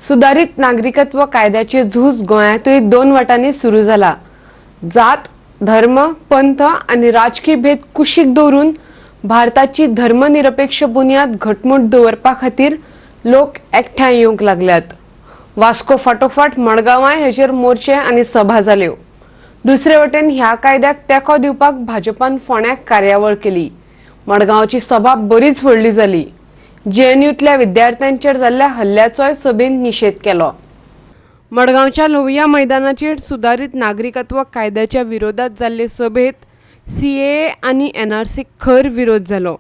सुधारित नागरिकत्व कायद्याची झूज गोंयातूय दोन वटांनी सुरू झाला। जात, धर्म, पंथ आणि राजकीय भेद कुशीक दवरून भारताची धर्मनिरपेक्ष बुनियाद घटमूट दवरपा खातीर लोक एकठांय येवंक लागल्यात। वास्को फाटोफाट मडगांवांय हेचेर मोर्चे आणि सभा जाल्यो। दुसरे वटेन ह्या कायद्याक तेंको दिवपाक भाजपान फोंड्याक कार्यावळ केली। मडगांवची सभा बरीच व्हडली जाली। जेएनयूतल्या विद्यार्थ्यांचेर जाल्ल्या हल्ल्याचोय सभेन निषेध केलो। मडगांवच्या लोहिया मैदानाचेर सुधारित नागरिकत्व कायद्याच्या विरोधात जाल्ले सभेत सीएए आणि एनआरसीक खर विरोध जालो।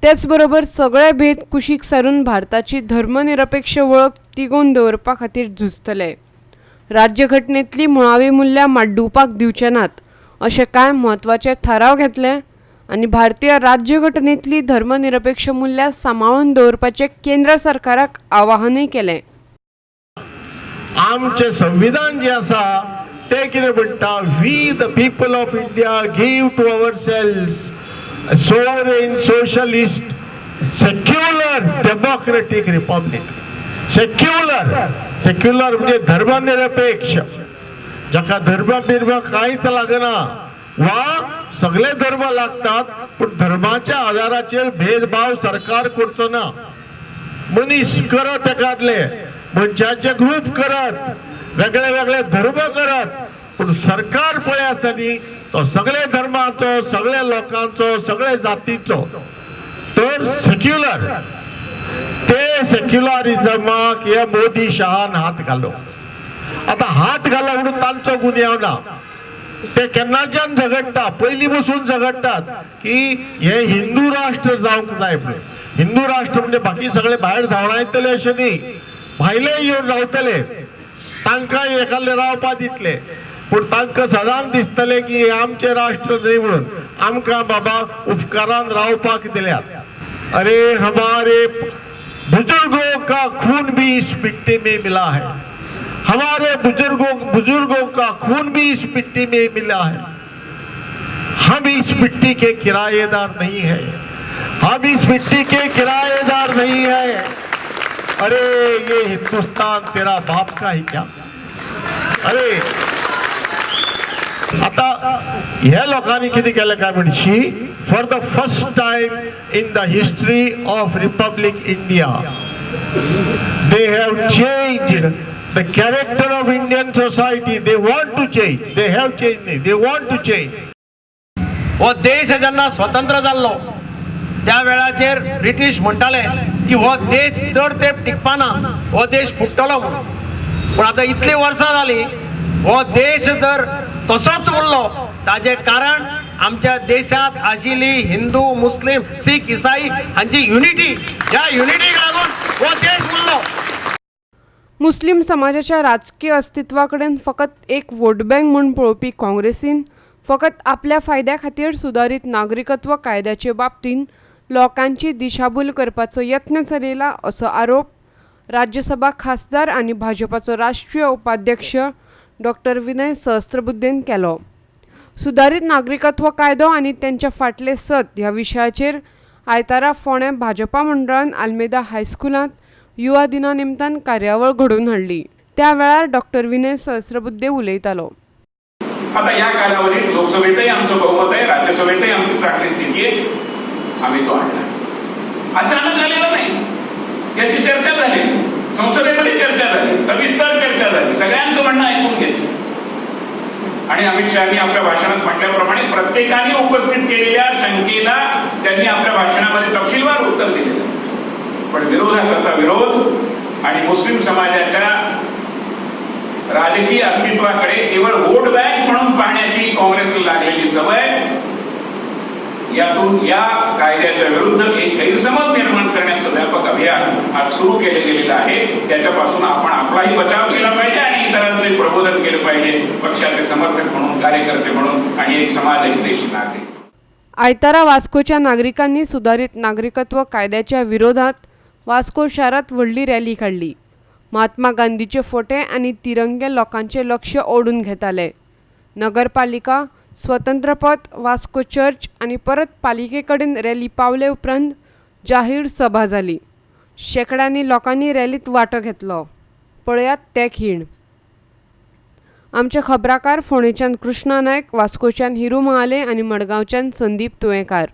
त्याच बरोबर सगळे भेद कुशीक सारून भारताची धर्मनिरपेक्ष वळख तिगोवन दवरपा खातीर झुजतले। राज्यघटनेतली मुळावी मूल्यां माड्डूवपाक दिवचे नात अशें कांय म्हत्वाचे थाराव घेतले आणि भारतीय राज्यघटनेतली धर्मनिरपेक्ष मूल्यां सांबाळून दवरपाचे केंद्र सरकाराक आवाहनय केलें। आमचे संविधान जे आसा ते कितें म्हणटा, we the people of India give to ourselves a sovereign socialist secular democratic republic. Secular म्हणजे धर्मनिरपेक्ष, जाका धर्म कांयच लागना वा सगळे धर्म लागतात, पण धर्माच्या आधाराचेर भेदभाव सरकार करचो ना। मनीस करत एकादले मनशाचे ग्रुप करत, वेगळे वेगळे धर्म करत, पण सरकार पळय आसा न्ही तो सगळे धर्माचो, सगळे लोकांचो, सगळे जातीचो। तर सेक्युलर, ते सेक्युलरिझमाक हे मोदी शहान हात घालो। आता हात घालो म्हणून तांचो गुन्यांव ना, ते केन्नाच्यान झगडटा, पयलीं बसून झगडटात की हे हिंदू राष्ट्र जावंक जाय म्हणून। हिंदू राष्ट्र म्हणजे बाकी सगळे भायर धांवडायतले अशें न्ही, भायले येवन रावतले, तांकां एकाले रावपा दितले, पूण तांकां सदांच दिसतले की हे आमचे राष्ट्र न्ही म्हणून आमकां बाबा उपकारान रावपाक दिल्यात। अरे हमारे बुजुर्गों का खून भी इस मिट्टी में मिला है, हमारे बुजुर्गों का खून भी इस मिट्टी में मिला है। हम इस मिट्टी के किराएदार नहीं है, हम इस मिट्टी के किराएदार नहीं है। अरे ये हिंदुस्तान तेरा बाप का ही क्या? अरे आता ह्या लोकांनी किती केलं काय म्हणशी, for the first time in the history of republic India they have changed the character of Indian society. They want to change, they have changed, they want to change. हो देश जेन्ना स्वतंत्र जाल्लो त्या वेळाचेर ब्रिटिश म्हणटाले की हो देश चड तेंप टिकपाना, हो देश फुट्टलो म्हणून। पण आता इतली वर्सां जाली हो देश जर तसोच उरलो ताजे कारण आमच्या देशात आशिल्ली हिंदू, मुस्लिम, सीख, इसाई हांची युनिटी, ह्या युनिटीक लागून हो देश उरलो। मुस्लिम समाजाच्या राजकीय अस्तित्वाकडेन फकत एक वोट बँक म्हणून पळोवपी काँग्रेसीन फकत आपल्या फायद्या खातीर सुधारित नागरिकत्व कायद्याचे बाबतीन लोकांची दिशाभूल करपाचो यत्न चलयला असो आरोप राज्यसभा खासदार आणि भाजपाचो राष्ट्रीय उपाध्यक्ष डॉक्टर विनय सहस्त्रबुद्धेन केलो। सुधारित नागरिकत्व कायदो आणि त्यांच्या फाटले सत ह्या विशयाचेर आयतारा फोंड्या भाजपा मंडळान आल्मेदा हायस्कुलांत युवा दिना निमतान कार्यावळ घडोवन हाडली। त्या वेळार डॉक्टर विनय सहस्त्रबुद्धे उलयतालो। आता या कालावधीत लोकसभेतही आमचं बहुमत आहे, राज्यसभेतही आमची चांगली स्थिती आहे, आम्ही तो आणला। अचानक झालेलं नाही, याची चर्चा झाली, संसदेमध्ये चर्चा झाली, सविस्तर चर्चा झाली, सगळ्यांचं म्हणणं ऐकून घेतलं आणि अमित शहानी आपल्या भाषणात म्हटल्याप्रमाणे प्रत्येकाने उपस्थित केलेल्या शंकेला त्यांनी आपल्या भाषणामध्ये तपशीलवार उत्तर दिलेलं। पण विरोधाकरता विरोध आणि मुस्लिम समाजाच्या राजकीय अस्तित्वाकडे केवळ वोट बँक म्हणून पाहण्याची काँग्रेसला लागलेली सवय, यातून या कायद्याच्या विरुद्ध एक गैरसमज निर्माण करण्याचं व्यापक अभियान आज सुरू केले गेलेलं आहे। त्याच्यापासून आपण आपलाही बचाव केला पाहिजे आणि इतरांचे प्रबोधन केले पाहिजे, पक्षाचे समर्थक म्हणून, कार्यकर्ते म्हणून आणि एक समाज हितैषी नागरिक। आयतारा वास्कोच्या नागरिकांनी सुधारित नागरिकत्व कायद्याच्या विरोधात वास्को शहरात व्हडली रॅली काढली। महात्मा गांधीचे फोटे आणि तिरंगे लोकांचे लक्ष ओढून घेताले। नगरपालिका, स्वतंत्र पथ, वास्को चर्च आणि परत पालिकेकडेन रॅली पावले उपरांत जाहीर सभा जाली। शेकड्यांनी लोकांनी रॅलीत वांटो घेतलो। पळयात ते खीण. आमचे खबराकार फोंडेच्यान कृष्णा नायक, वास्कोच्यान हिरू महाले आनी मडगांवच्यान संदीप तुयेंकार.